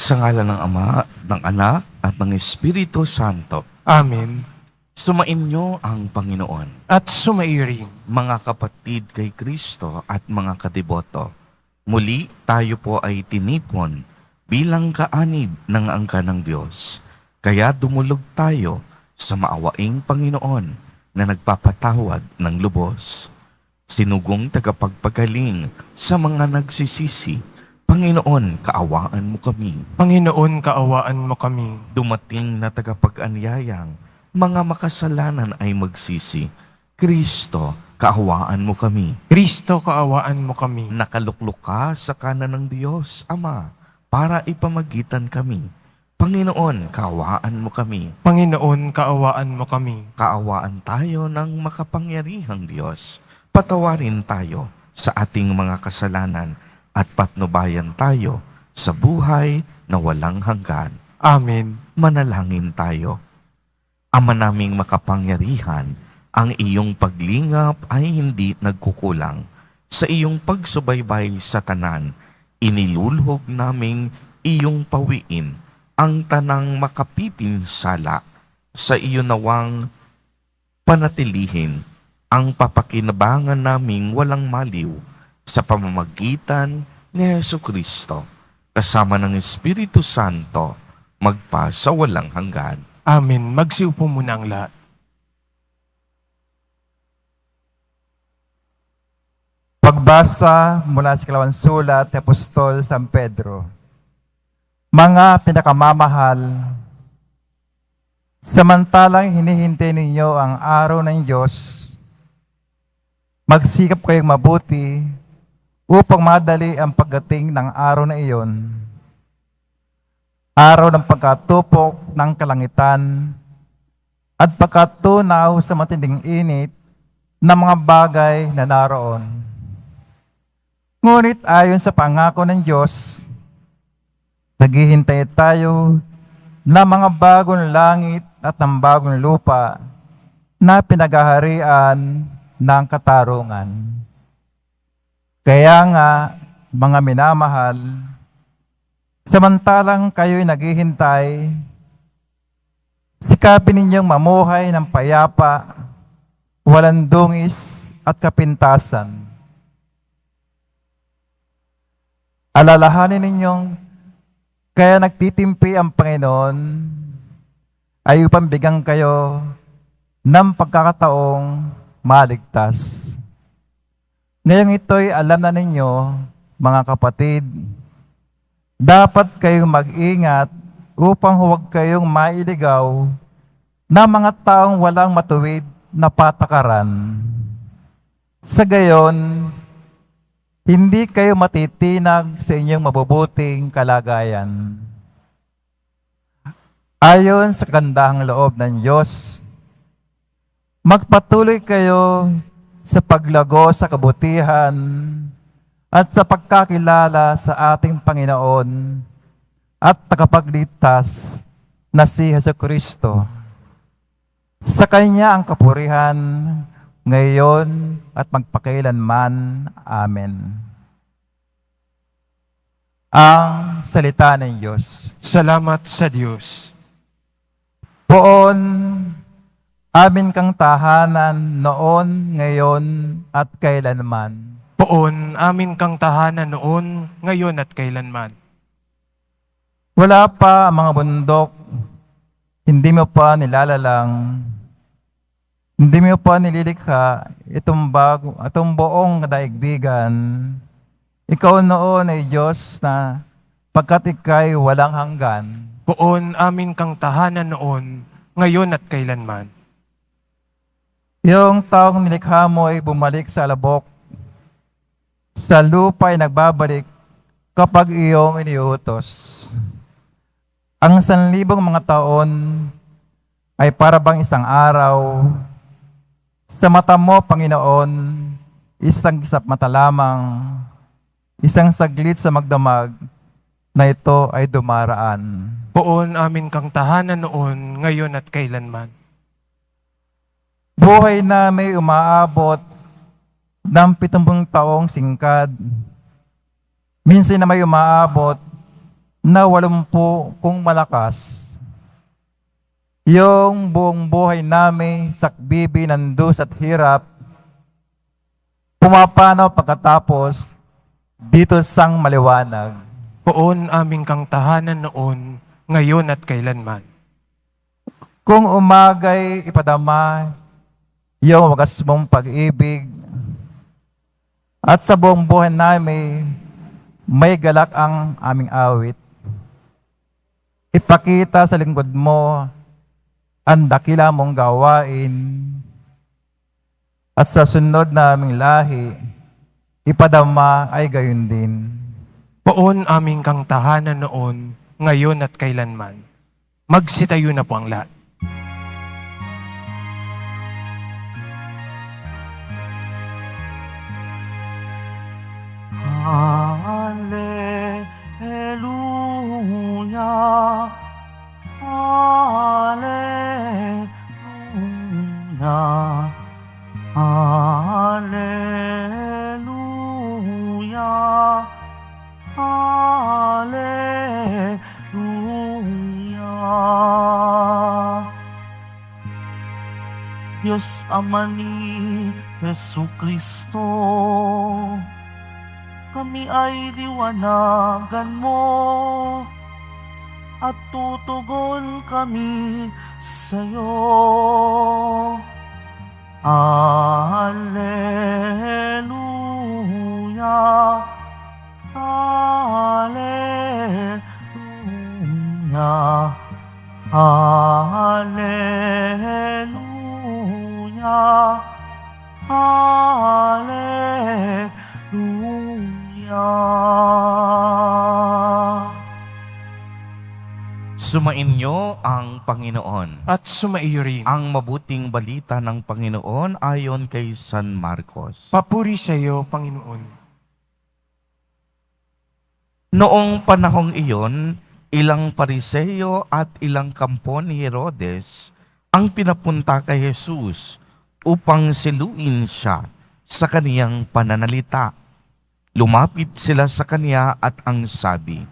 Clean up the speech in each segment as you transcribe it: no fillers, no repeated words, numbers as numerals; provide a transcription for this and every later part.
Sa ngalan ng Ama, ng Anak, at ng Espiritu Santo. Amen. Sumainyo ang Panginoon. At sumaiyo rin. Mga kapatid kay Kristo at mga kadiboto, muli tayo po ay tinipon bilang kaanib ng angka ng Diyos. Kaya dumulog tayo sa maawaing Panginoon na nagpapatawad ng lubos. Sinugong tagapagpagaling sa mga nagsisisi, Panginoon, kaawaan mo kami. Panginoon, kaawaan mo kami. Dumating na tagapag-anyayang, mga makasalanan ay magsisi. Kristo, kaawaan mo kami. Kristo, kaawaan mo kami. Nakaluklok ka sa kanan ng Diyos, Ama, para ipamagitan kami. Panginoon, kaawaan mo kami. Panginoon, kaawaan mo kami. Kaawaan tayo ng makapangyarihang Diyos. Patawarin tayo sa ating mga kasalanan at patnubayan tayo sa buhay na walang hanggan. Amen. Manalangin tayo. Ama naming makapangyarihan, ang iyong paglingap ay hindi nagkukulang. Sa iyong pagsubaybay sa tanan, inilulhog naming iyong pawiin ang tanang makapipinsala. Sa iyo nawang panatilihin ang papakinabangan naming walang maliw sa pamamagitan ni Jesucristo, kasama ng Espiritu Santo, magpa sa walang hanggan. Amen. Magsiupo muna ang lahat. Pagbasa mula sa ikalawang sulat ni Apostol San Pedro. Mga pinakamamahal, samantalang hinihintay ninyo ang araw ng Diyos, magsikap kayong mabuti upang madali ang pagdating ng araw na iyon. Araw ng pagkatupok ng kalangitan at pagkatunaw sa matinding init ng mga bagay na naroon. Ngunit ayon sa pangako ng Diyos, naghihintay tayo na mga bagong langit at ng bagong lupa na pinaghaharian ng katarungan. Kaya nga, mga minamahal, samantalang kayo'y naghihintay, sikapin ninyong mamuhay ng payapa, walang dungis at kapintasan. Alalahanin ninyong kaya nagtitimpi ang Panginoon ay upang bigyan kayo ng pagkakataong maligtas. Ngayong ito'y alam na ninyo, mga kapatid, dapat kayong mag-ingat upang huwag kayong mailigaw na mga taong walang matuwid na patakaran. Sa gayon, hindi kayo matitinag sa inyong mabubuting kalagayan. Ayon sa kagandahang loob ng Diyos, magpatuloy kayo sa paglago sa kabutihan at sa pagkakilala sa ating Panginoon at tagapagligtas na si Jesucristo. Sa Kanya ang kapurihan ngayon at magpakailanman. Amen. Ang salita ng Diyos. Salamat sa Diyos. Poon, amin kang tahanan noon, ngayon, at kailanman. Poon, amin kang tahanan noon, ngayon at kailanman. Wala pa ang mga bundok, hindi mo pa nilalalang, hindi mo pa nililikha itong buong daigdigan. Ikaw noon ay Diyos na pagkat ika'y walang hanggan. Poon, amin kang tahanan noon, ngayon at kailanman. Yung taong nilikha mo ay bumalik sa alabok. Sa lupa ay nagbabalik kapag iyong iniutos. Ang 1,000 mga taon ay para bang isang araw. Sa mata mo, Panginoon, isang gisap mata lamang, isang saglit sa magdamag na ito ay dumaraan. Poon, amin kang tahanan noon, ngayon at kailanman. Buhay na may umaabot ng 70 taong singkad. Minsan na may umaabot na 80 kung malakas, yung buong buhay namin sakbibi ng dus at hirap, pumapanaw pagkatapos dito sang maliwanag. Poon aming kang tahanan noon, ngayon at kailanman. Kung umagay ipadama yung wagas mong pag-ibig, at sa buong buhay namin, may galak ang aming awit. Ipakita sa lingkod mo ang dakila mong gawain, at sa sunod na aming lahi, ipadama ay gayon din. Poon aming kang tahanan noon, ngayon at kailanman. Magsitayo na po ang lahat. Hallelujah, Hallelujah, Hallelujah, Hallelujah. Diyos Ama ni Jesucristo, kami ay liwanagan mo at tutugon kami sa'yo. Hallelujah, Hallelujah, Hallelujah, Hallelujah. Sumainyo ang Panginoon. At sumaiyo rin. Ang mabuting balita ng Panginoon ayon kay San Marcos. Papuri sa iyo, Panginoon. Noong panahong iyon, ilang Pariseo at ilang kampo ni Herodes ang pinapunta kay Jesus upang siluin siya sa kaniyang pananalita. Lumapit sila sa kaniya at ang sabi,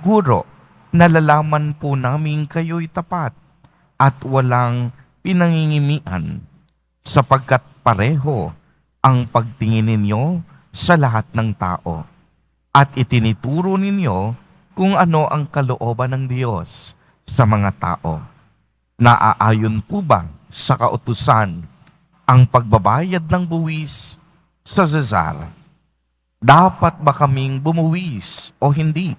"Guro, nalalaman po namin kayo'y tapat at walang pinangingimian, sapagkat pareho ang pagtingin ninyo sa lahat ng tao, at itinituro ninyo kung ano ang kalooban ng Diyos sa mga tao. Naaayon po ba sa kautusan ang pagbabayad ng buwis sa Cesar? Dapat ba kaming bumuwis o hindi?"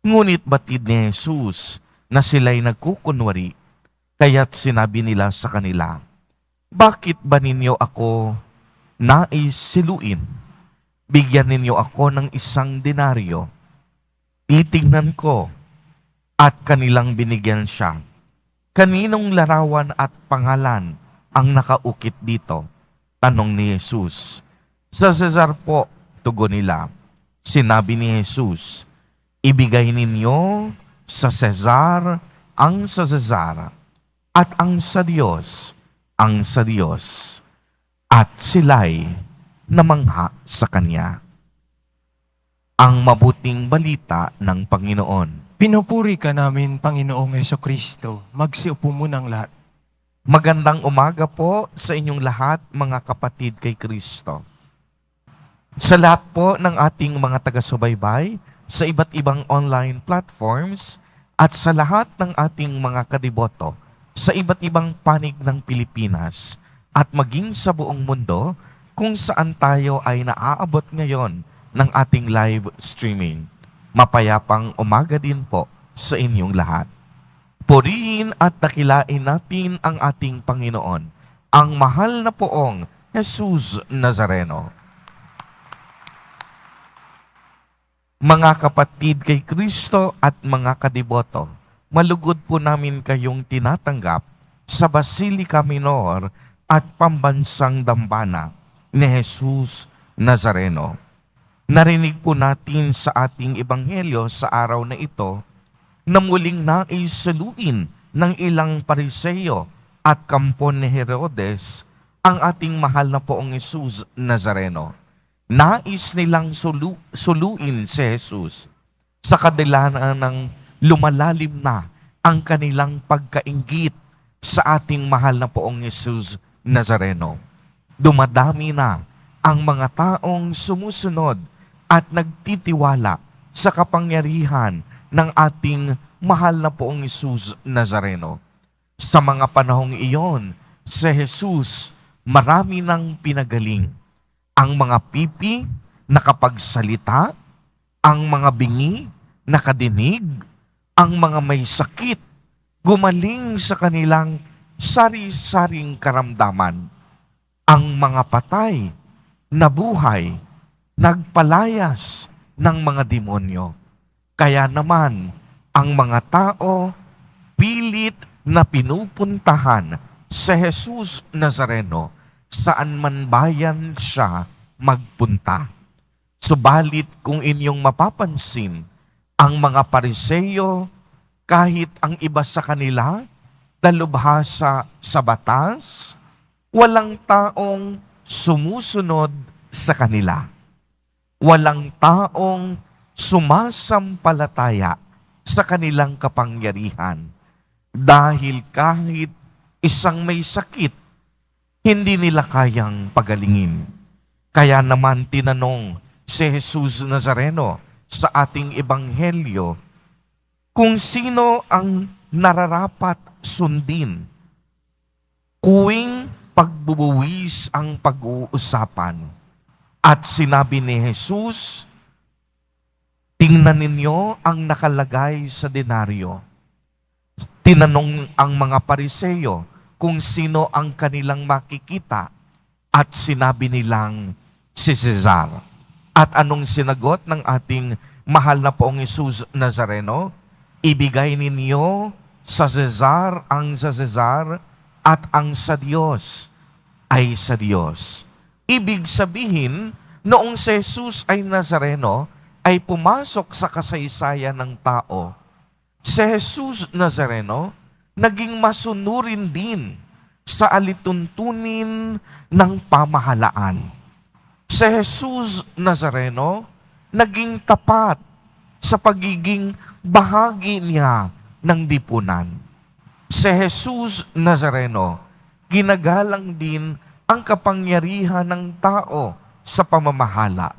Ngunit batid ni Jesus na sila'y nagkukunwari, kaya't sinabi nila sa kanila, "Bakit ba ninyo ako nais siluin? Bigyan ninyo ako ng 1 denaryo. Titingnan ko." At kanilang binigyan siya. "Kaninong larawan at pangalan ang nakaukit dito?" tanong ni Jesus. "Sa Cesar po," tugon nila. Sinabi ni Jesus, "Ibigay ninyo sa Cesar ang sa Cesar, at ang sa Diyos ang sa Diyos." At sila'y namangha sa Kanya. Ang mabuting balita ng Panginoon. Pinupuri ka namin, Panginoong Jesucristo. Magsiupo muna ang lahat. Magandang umaga po sa inyong lahat, mga kapatid kay Kristo. Sa lahat po ng ating mga taga-subaybay sa iba't ibang online platforms at sa lahat ng ating mga kadiboto sa iba't ibang panig ng Pilipinas at maging sa buong mundo kung saan tayo ay naaabot ngayon ng ating live streaming. Mapayapang umaga din po sa inyong lahat. Purihin at dakilain natin ang ating Panginoon, ang mahal na poong Jesus Nazareno. Mga kapatid kay Kristo at mga kadiboto, malugod po namin kayong tinatanggap sa Basilica Minor at Pambansang Dambana ni Jesus Nazareno. Narinig po natin sa ating ebanghelyo sa araw na ito na muling naisaluin ng ilang Pariseo at kampo ni Herodes ang ating mahal na poong Jesus Nazareno. Nais nilang suluin si Jesus sa kadahilanan ng lumalalim na ang kanilang pagkainggit sa ating mahal na Poong Jesus Nazareno. Dumadami na ang mga taong sumusunod at nagtitiwala sa kapangyarihan ng ating mahal na Poong Jesus Nazareno. Sa mga panahong iyon, si Jesus marami nang pinagaling. Ang mga pipi nakapagsalita, ang mga bingi nakadinig, ang mga may sakit gumaling sa kanilang sari-saring karamdaman. Ang mga patay nabuhay, nagpalayas ng mga demonyo. Kaya naman, ang mga tao pilit na pinupuntahan si Jesus Nazareno saan man bayan siya magpunta. Subalit kung inyong mapapansin, ang mga Pariseyo, kahit ang iba sa kanila, dalubhasa sa batas, walang taong sumusunod sa kanila. Walang taong sumasampalataya sa kanilang kapangyarihan. Dahil kahit isang may sakit, hindi nila kayang pagalingin. Kaya naman tinanong si Jesus Nazareno sa ating ebanghelyo kung sino ang nararapat sundin. Kuwing pagbubuwis ang pag-uusapan. At sinabi ni Jesus, tingnan ninyo ang nakalagay sa denaryo. Tinanong ang mga Pariseyo kung sino ang kanilang makikita at sinabi nilang si Cesar. At anong sinagot ng ating mahal na Poong Jesus Nazareno? Ibigay ninyo sa Cesar ang sa Cesar at ang sa Diyos ay sa Diyos. Ibig sabihin, noong si Jesus ay Nazareno, ay pumasok sa kasaysayan ng tao. Si Jesus Nazareno, naging masunurin din sa alituntunin ng pamahalaan. Si Jesus Nazareno, naging tapat sa pagiging bahagi niya ng lipunan. Si Jesus Nazareno, ginagalang din ang kapangyarihan ng tao sa pamamahala.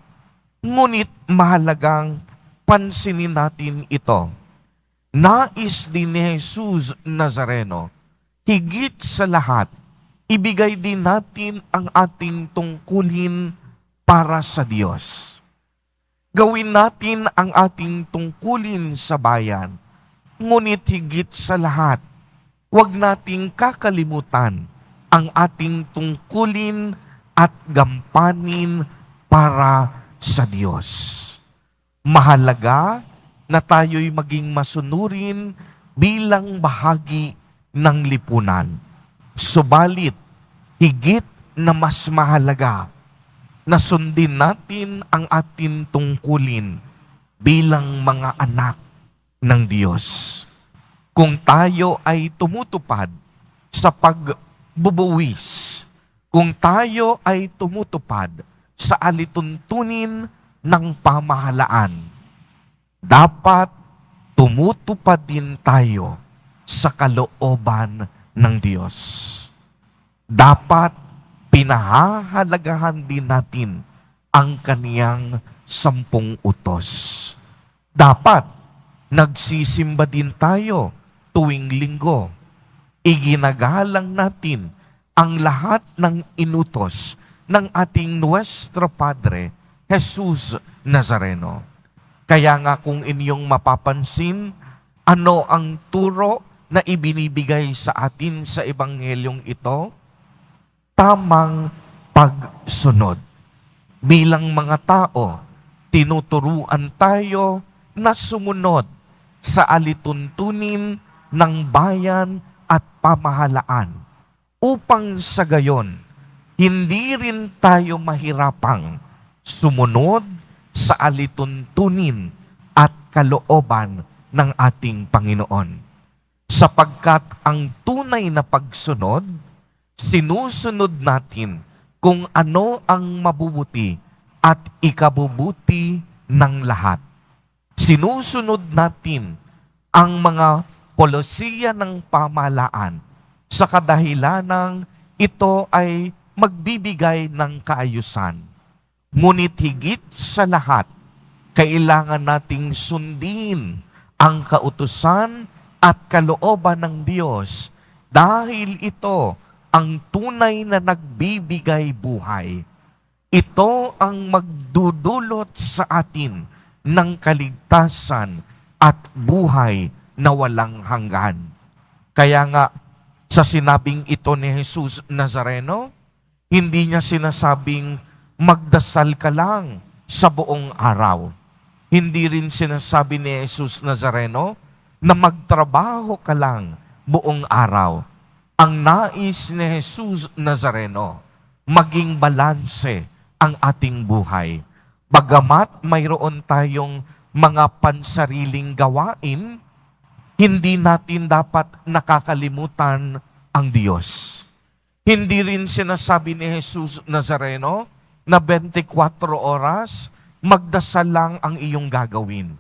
Ngunit mahalagang pansinin natin ito. Nais din ni Jesus Nazareno, higit sa lahat, ibigay din natin ang ating tungkulin para sa Diyos. Gawin natin ang ating tungkulin sa bayan, ngunit higit sa lahat, huwag nating kakalimutan ang ating tungkulin at gampanin para sa Diyos. Mahalaga na tayo'y maging masunurin bilang bahagi ng lipunan. Subalit, higit na mas mahalaga na sundin natin ang ating tungkulin bilang mga anak ng Diyos. Kung tayo ay tumutupad sa pagbubuwis, kung tayo ay tumutupad sa alituntunin ng pamahalaan, dapat tumutupad din tayo sa kalooban ng Diyos. Dapat pinahahalagahan din natin ang kaniyang 10 utos. Dapat nagsisimba din tayo tuwing linggo. Iginagalang natin ang lahat ng inutos ng ating Nuestro Padre, Jesus Nazareno. Kaya nga kung inyong mapapansin, ano ang turo na ibinibigay sa atin sa ebanghelyong ito? Tamang pagsunod. Bilang mga tao, tinuturuan tayo na sumunod sa alituntunin ng bayan at pamahalaan upang sa gayon, hindi rin tayo mahirapang sumunod sa alituntunin at kalooban ng ating Panginoon. Sapagkat ang tunay na pagsunod, sinusunod natin kung ano ang mabubuti at ikabubuti ng lahat. Sinusunod natin ang mga polisiya ng pamahalaan sa kadahilanang ito ay magbibigay ng kaayusan. Ngunit higit sa lahat, kailangan nating sundin ang kautusan at kalooban ng Diyos dahil ito ang tunay na nagbibigay buhay. Ito ang magdudulot sa atin ng kaligtasan at buhay na walang hanggan. Kaya nga, sa sinabing ito ni Jesus Nazareno, hindi niya sinasabing magdasal ka lang sa buong araw. Hindi rin sinasabi ni Jesus Nazareno na magtrabaho ka lang buong araw. Ang nais ni Jesus Nazareno, maging balanse ang ating buhay. Bagamat mayroon tayong mga pansariling gawain, hindi natin dapat nakakalimutan ang Diyos. Hindi rin sinasabi ni Jesus Nazareno na 24 oras, magdasal lang ang iyong gagawin.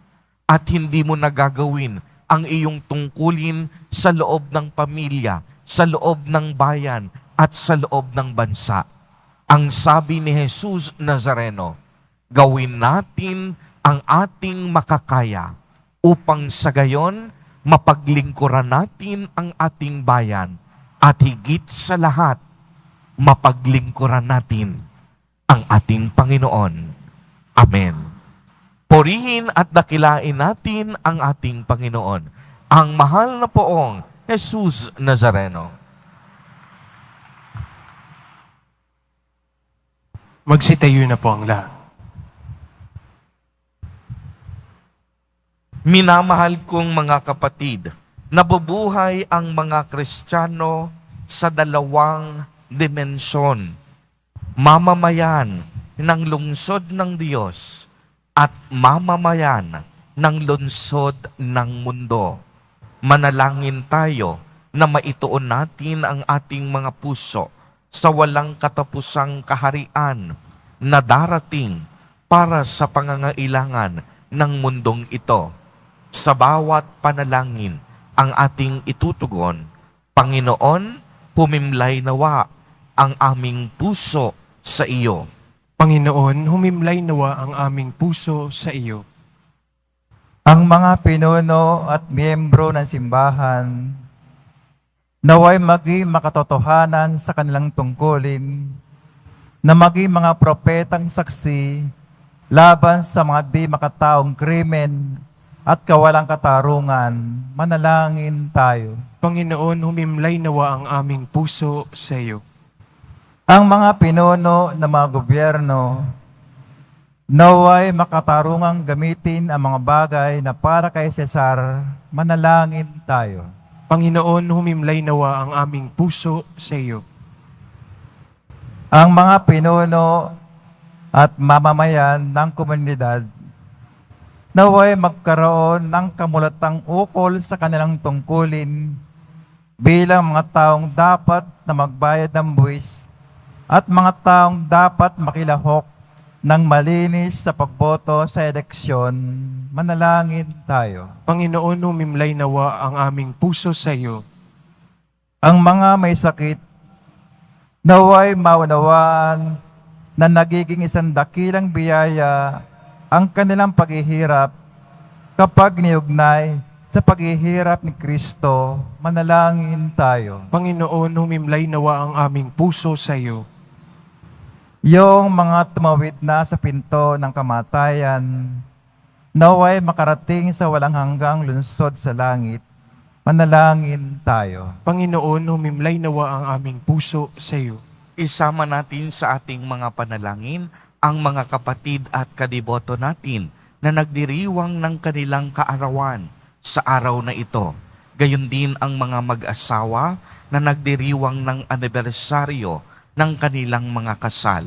At hindi mo nagagawin ang iyong tungkulin sa loob ng pamilya, sa loob ng bayan, at sa loob ng bansa. Ang sabi ni Jesus Nazareno, gawin natin ang ating makakaya upang sa gayon mapaglingkuran natin ang ating bayan at higit sa lahat, mapaglingkuran natin ang ating Panginoon. Amen. Purihin at dakilain natin ang ating Panginoon, ang mahal na poong Jesus Nazareno. Magsitayo na po ang lahat. Minamahal kong mga kapatid, nabubuhay ang mga Kristiyano sa dalawang dimensyon. Mamamayan ng lungsod ng Diyos at mamamayan ng lungsod ng mundo. Manalangin tayo na maituon natin ang ating mga puso sa walang katapusang kaharian na darating para sa pangangailangan ng mundong ito. Sa bawat panalangin ang ating itutugon, Panginoon, humimlay nawa ang aming puso sa iyo. Panginoon, humimlay nawa ang aming puso sa iyo. Ang mga pinuno at miyembro ng simbahan, naway maging makatotohanan sa kanilang tungkulin, na maging mga propetang saksi laban sa mga di makataong krimen at kawalang katarungan. Manalangin tayo. Panginoon, humimlay nawa ang aming puso sa iyo. Ang mga pinuno ng mga gobyerno, naway makatarungang gamitin ang mga bagay na para kay Cesar. Manalangin tayo. Panginoon, humimlay nawa ang aming puso sa iyo. Ang mga pinuno at mamamayan ng komunidad, naway magkaroon ng kamulatang ukol sa kanilang tungkulin bilang mga taong dapat na magbayad ng buwis at mga taong dapat makilahok ng malinis sa pagboto sa eleksyon. Manalangin tayo. Panginoon, humimlay nawa ang aming puso sa iyo. Ang mga may sakit, naway maunawaan na nagiging isang dakilang biyaya ang kanilang paghihirap kapag niugnay sa paghihirap ni Kristo. Manalangin tayo. Panginoon, humimlay nawa ang aming puso sa iyo. Yung mga tumawid na sa pinto ng kamatayan, naway makarating sa walang hanggang lungsod sa langit. Manalangin tayo. Panginoon, humimlay nawa ang aming puso sa iyo. Isama natin sa ating mga panalangin ang mga kapatid at kadiboto natin na nagdiriwang ng kanilang kaarawan sa araw na ito. Gayon din ang mga mag-asawa na nagdiriwang ng anibersaryo ng kanilang mga kasal.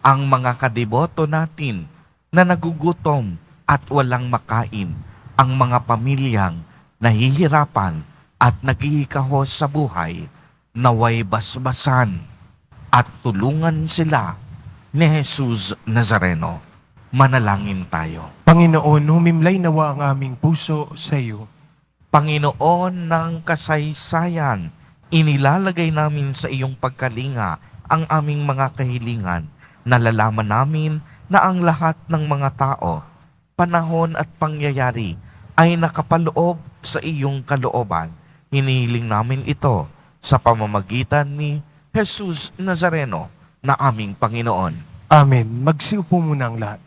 Ang mga kadiboto natin na nagugutom at walang makain. Ang mga pamilyang nahihirapan at naghihikahos sa buhay, naway basbasan at tulungan sila ni Jesus Nazareno. Manalangin tayo. Panginoon, humimlay nawa ang aming puso sa iyo. Panginoon ng kasaysayan, inilalagay namin sa iyong pagkalinga ang aming mga kahilingan. Nalalaman namin na ang lahat ng mga tao, panahon at pangyayari ay nakapaloob sa iyong kalooban. Hinihiling namin ito sa pamamagitan ni Jesus Nazareno na aming Panginoon. Amen. Magsiupo muna ang lahat.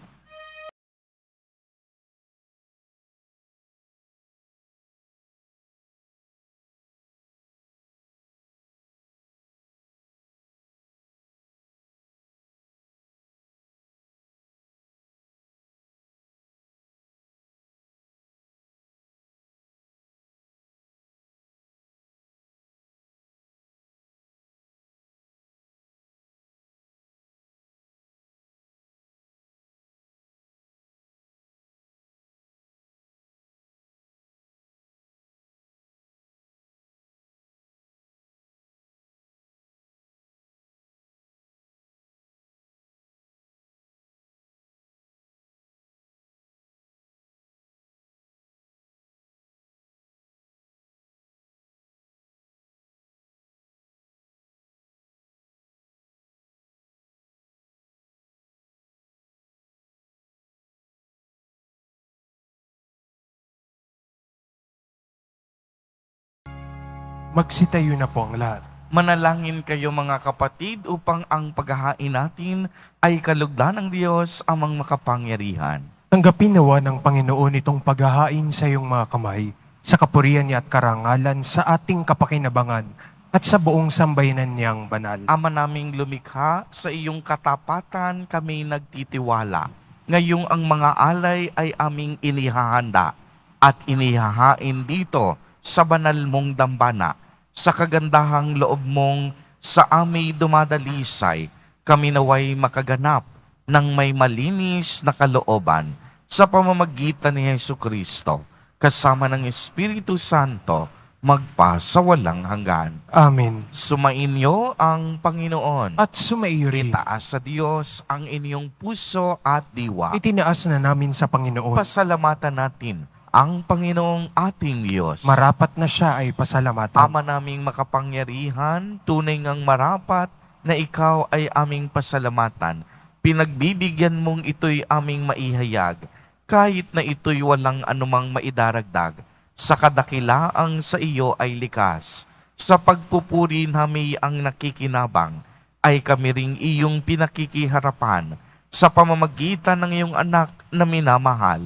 Magsitayo na po ang lahat. Manalangin kayo mga kapatid upang ang paghahain natin ay kalugdan ng Diyos amang makapangyarihan. Tanggapin nawa ng Panginoon itong paghahain sa iyong mga kamay, sa kapurihan niya at karangalan, sa ating kapakinabangan, at sa buong sambayanan niyang banal. Ama naming lumikha, sa iyong katapatan kami nagtitiwala. Ngayong ang mga alay ay aming inihahanda at inihahain dito sa banal mong dambana. Sa kagandahang loob mong sa aming dumadalisay, kami naway makaganap ng may malinis na kalooban sa pamamagitan ni Jesucristo, kasama ng Espiritu Santo, magpasawalang hanggan. Amen. Sumainyo ang Panginoon. At sumaiyo rin. Itaas sa Diyos ang inyong puso at diwa. Itinaas na namin sa Panginoon. Pasalamatan natin ang Panginoong ating Diyos. Marapat na siya ay pasalamatan. Ama naming makapangyarihan, tunay ngang marapat na ikaw ay aming pasalamatan. Pinagbibigyan mong ito'y aming maihayag, kahit na ito'y walang anumang maidaragdag. Sa kadakilaang sa iyo ay likas. Sa pagpupuri namin ang nakikinabang, ay kami ring iyong pinakikiharapan sa pamamagitan ng iyong anak na minamahal.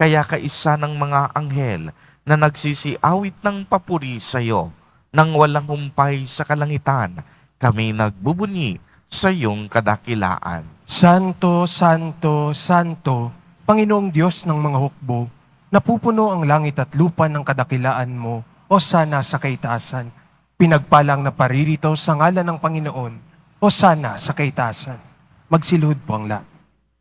Kaya kaisa ng mga anghel na nagsisiawit ng papuri sa iyo, nang walang humpay sa kalangitan, kami nagbubunyi sa iyong kadakilaan. Santo, Santo, Santo, Panginoong Diyos ng mga hukbo, napupuno ang langit at lupa ng kadakilaan mo, o sana sa kaitaasan. Pinagpalang na paririto sa ngalan ng Panginoon, o sana sa kaitaasan. Magsilhod po ang lahat.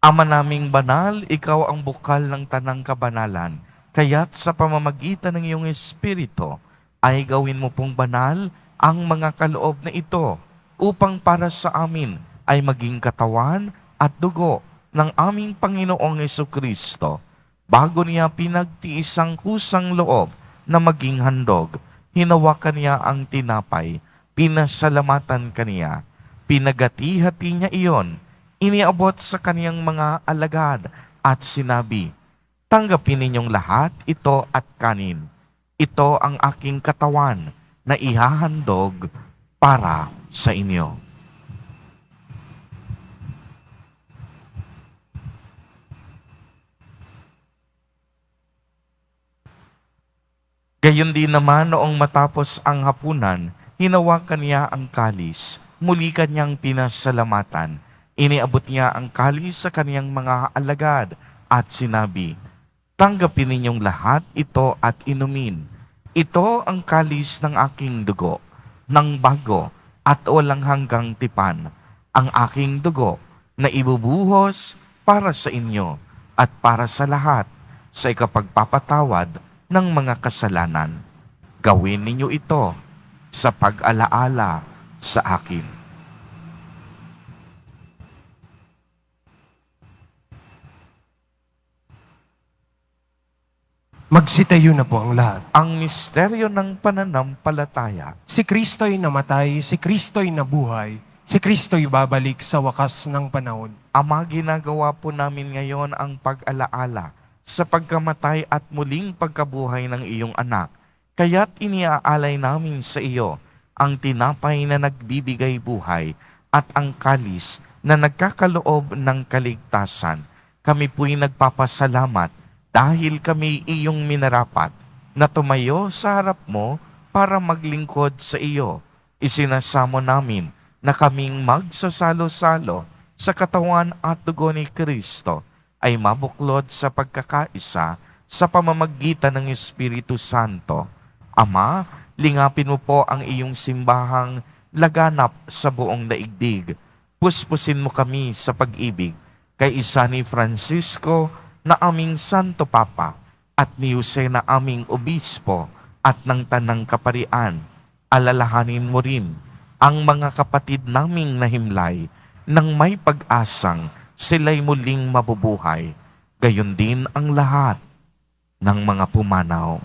Ama naming banal, ikaw ang bukal ng tanang kabanalan. Kaya't sa pamamagitan ng iyong Espiritu, ay gawin mo pong banal ang mga kaloob na ito, upang para sa amin ay maging katawan at dugo ng aming Panginoong Jesucristo. Bago niya pinagtiis ang kusang loob na maging handog, hinawakan niya ang tinapay, pinasalamatan kaniya, pinagati-hati niya iyon, iniabot sa kaniyang mga alagad at sinabi, "Tanggapin ninyong lahat ito at kanin. Ito ang aking katawan na ihahandog para sa inyo." Gayon din naman noong matapos ang hapunan, hinawakan niya ang kalis, muli kanyang pinasalamatan. Iniabot niya ang kalis sa kaniyang mga alagad at sinabi, "Tanggapin ninyong lahat ito at inumin. Ito ang kalis ng aking dugo, ng bago at walang hanggang tipan, ang aking dugo na ibubuhos para sa inyo at para sa lahat sa ikapagpapatawad ng mga kasalanan. Gawin ninyo ito sa pag-alaala sa akin." Magsitayo na po ang lahat. Ang misteryo ng pananampalataya. Si Kristo'y namatay, si Kristo'y nabuhay, si Kristo'y babalik sa wakas ng panahon. Ama, ginagawa po namin ngayon ang pag-alaala sa pagkamatay at muling pagkabuhay ng iyong anak. Kaya't iniaalay namin sa iyo ang tinapay na nagbibigay buhay at ang kalis na nagkakaloob ng kaligtasan. Kami po'y nagpapasalamat dahil kami iyong minarapat na tumayo sa harap mo para maglingkod sa iyo. Isinasamo namin na kaming magsasalo-salo sa katawan at dugo ni Kristo ay mabuklod sa pagkakaisa sa pamamagitan ng Espiritu Santo. Ama, lingapin mo po ang iyong simbahang laganap sa buong daigdig. Puspusin mo kami sa pag-ibig kay isa ni Francisco na aming Santo Papa at ni Jose na aming Obispo at ng Tanang Kaparian. Alalahanin mo rin ang mga kapatid naming nahimlay nang may pag-asang sila'y muling mabubuhay. Gayon din ang lahat ng mga pumanaw.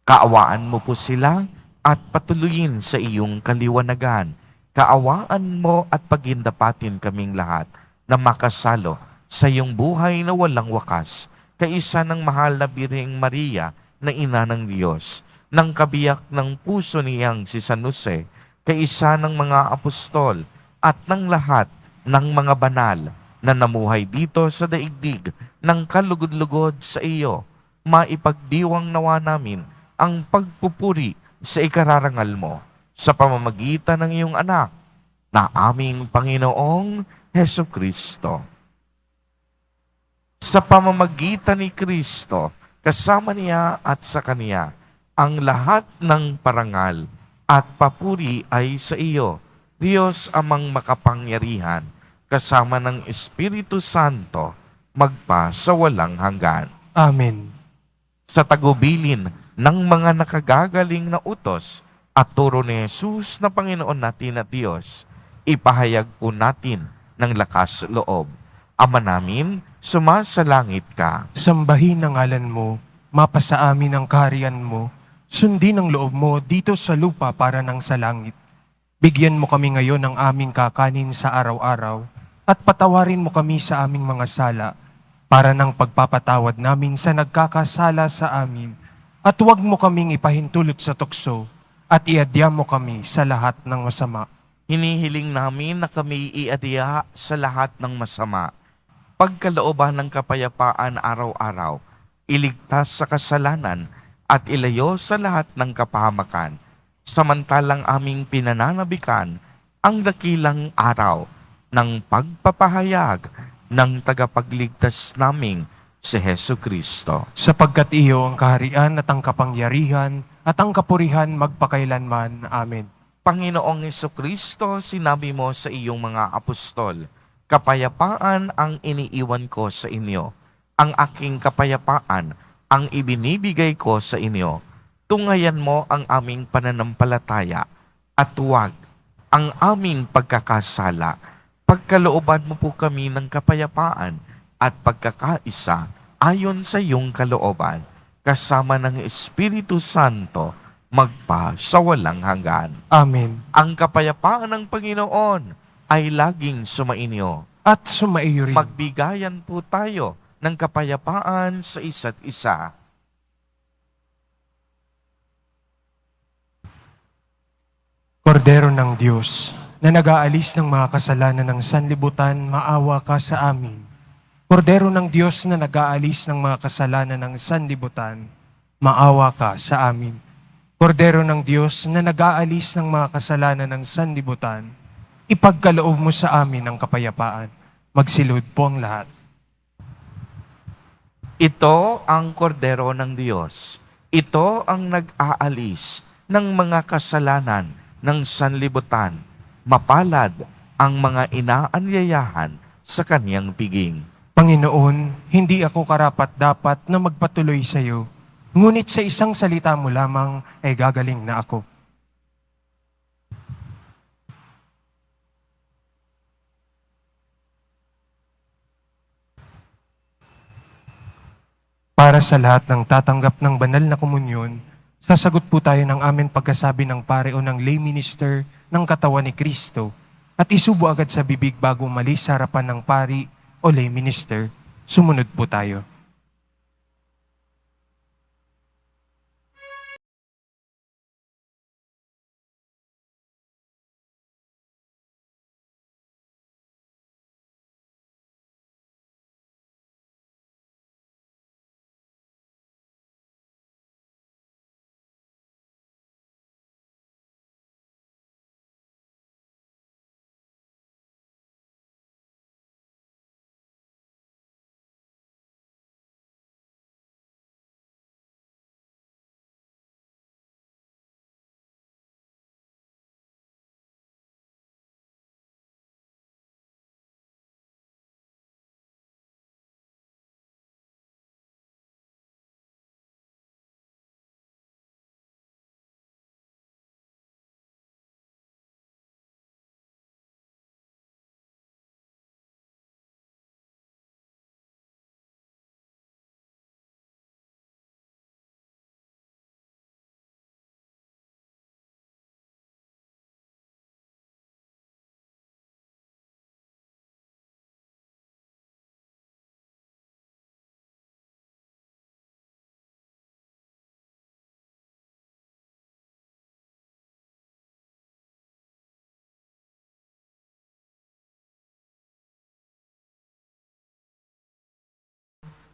Kaawaan mo po sila at patuloyin sa iyong kaliwanagan. Kaawaan mo at pagindapatin kaming lahat na makasalo sa iyong buhay na walang wakas, kaisa ng mahal na Birheng Maria na ina ng Diyos, ng kabiyak ng puso niyang si San Jose, kaisa ng mga apostol at ng lahat ng mga banal na namuhay dito sa daigdig ng kalugod-lugod sa iyo. Maipagdiwang nawa namin ang pagpupuri sa ikararangal mo sa pamamagitan ng iyong anak na aming Panginoong Hesukristo. Sa pamamagitan ni Kristo, kasama niya at sa Kaniya, ang lahat ng parangal at papuri ay sa iyo, Diyos amang makapangyarihan, kasama ng Espiritu Santo, magpa sa walang hanggan. Amen. Sa tagubilin ng mga nakagagaling na utos at turo ni Jesus na Panginoon natin at Diyos, ipahayag po natin ng lakas loob. Ama namin, sumasalangit ka. Sambahin ang ngalan mo, mapasa amin ang kaharian mo, sundin ang loob mo dito sa lupa para nang sa langit. Bigyan mo kami ngayon ng aming kakanin sa araw-araw at patawarin mo kami sa aming mga sala para nang pagpapatawad namin sa nagkakasala sa amin. At huwag mo kaming ipahintulot sa tukso at iadya mo kami sa lahat ng masama. Hinihiling namin na kami iadya sa lahat ng masama. Pagkalooban ng kapayapaan araw-araw, iligtas sa kasalanan at ilayo sa lahat ng kapahamakan, samantalang aming pinananabikan ang dakilang araw ng pagpapahayag ng tagapagligtas naming si Hesukristo. Sapagkat iyo ang kaharian at ang kapangyarihan at ang kapurihan magpakailanman. Amen. Panginoong Hesukristo, sinabi mo sa iyong mga apostol, kapayapaan ang iniiwan ko sa inyo. Ang aking kapayapaan ang ibinibigay ko sa inyo. Tungayan mo ang aming pananampalataya at huwag ang aming pagkakasala. Pagkalooban mo po kami ng kapayapaan at pagkakaisa ayon sa iyong kalooban, kasama ng Espiritu Santo, magpa sa walang hanggan. Amen. Ang kapayapaan ng Panginoon ay laging sumainyo. At sumaiyo rin. Magbigayan po tayo ng kapayapaan sa isa't isa. Kordero ng Diyos, na nag-aalis ng mga kasalanan ng sanlibutan, maawa ka sa amin. Kordero ng Diyos na nag-aalis ng mga kasalanan ng sanlibutan, maawa ka sa amin. Kordero ng Diyos na nag-aalis ng mga kasalanan ng sanlibutan, ipagkaloob mo sa amin ang kapayapaan. Magsilod po ang lahat. Ito ang kordero ng Diyos. Ito ang nag-aalis ng mga kasalanan ng sanlibutan. Mapalad ang mga inaanyayahan sa kaniyang piging. Panginoon, hindi ako karapat-dapat na magpatuloy sa iyo, ngunit sa isang salita mo lamang ay gagaling na ako. Para sa lahat ng tatanggap ng banal na komunyon, sasagot po tayo ng amin pagkasabi ng pare o ng lay minister ng katawan ni Kristo at isubo agad sa bibig bago umalis sa harapan ng pari o lay minister. Sumunod po tayo.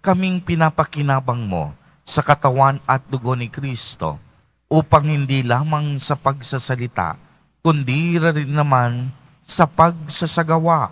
Kaming pinapakinabang mo sa katawan at dugo ni Kristo upang hindi lamang sa pagsasalita, kundi rin naman sa pagsasagawa.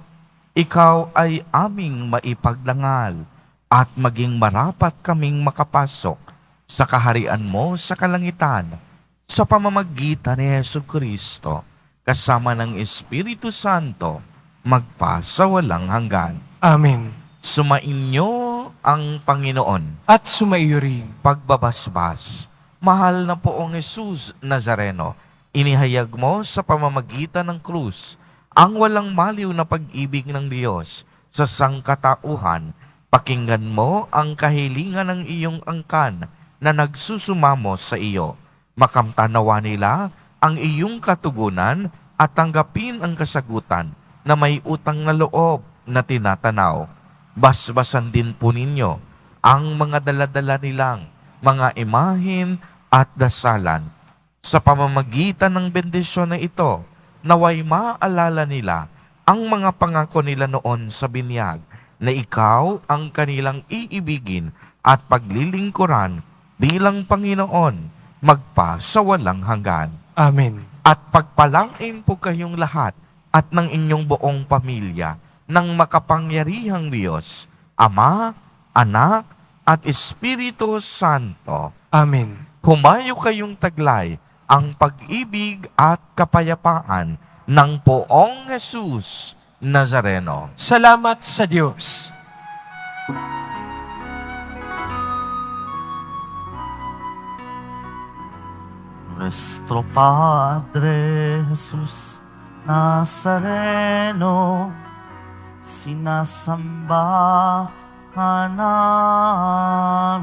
Ikaw ay aming maipagdangal at maging marapat kaming makapasok sa kaharian mo sa kalangitan sa pamamagitan ni Hesu Kristo kasama ng Espiritu Santo magpasawalang hanggan. Amen. Sumainyo ang Panginoon. At sumaiyo rin. Pagbabasbas, mahal na poong Jesus Nazareno, inihayag mo sa pamamagitan ng krus ang walang maliw na pag-ibig ng Diyos sa sangkatauhan. Pakinggan mo ang kahilingan ng iyong angkan na nagsusumamo sa iyo. Makamtanawa nila ang iyong katugunan at tanggapin ang kasagutan na may utang na loob na tinatanaw. Basbasan din po ninyo ang mga daladala nilang mga imahin at dasalan. Sa pamamagitan ng bendisyon na ito, naway maalala nila ang mga pangako nila noon sa binyag na ikaw ang kanilang iibigin at paglilingkuran bilang Panginoon magpasawalang hanggan. Amen. At pagpalain po kayong lahat at ng inyong buong pamilya ng makapangyarihang Diyos, Ama, Anak, at Espiritu Santo. Amen. Humayo kayong taglay ang pag-ibig at kapayapaan ng poong Jesus Nazareno. Salamat sa Diyos. Nuestro Padre Jesus Nazareno, sinasamba ka namin,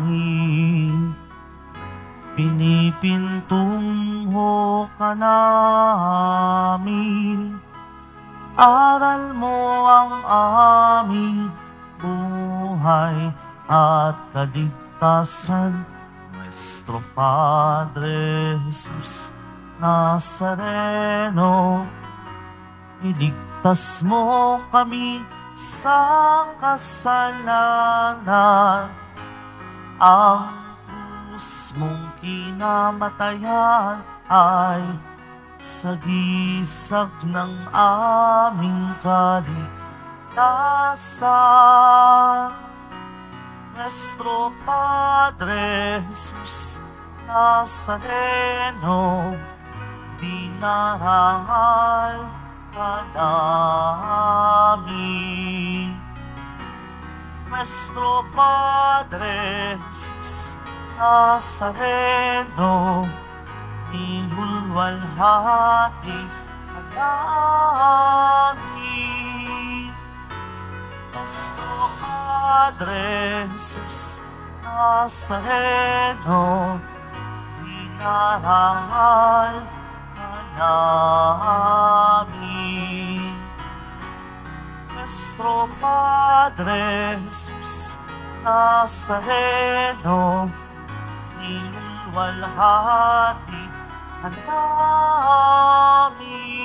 pinipintungo ka namin, aral mo ang aming buhay at kaligtasan. Nuestro Padre Jesus Nazareno, iligtas mo kami sa kasalanan. Ang krus mong kinamatayan ay sagisag ng aming kaligtasan. Nuestro Padre Jesus Nazareno, dinarangal ka namin. Nuestro Padre Jesus Nazareno, inulwalhati ka namin. Nuestro Padre Jesus Nazareno, Nazareno, inarangal ka namin. Nuestro Padre Jesus Nazareno, niluwalhati ka namin.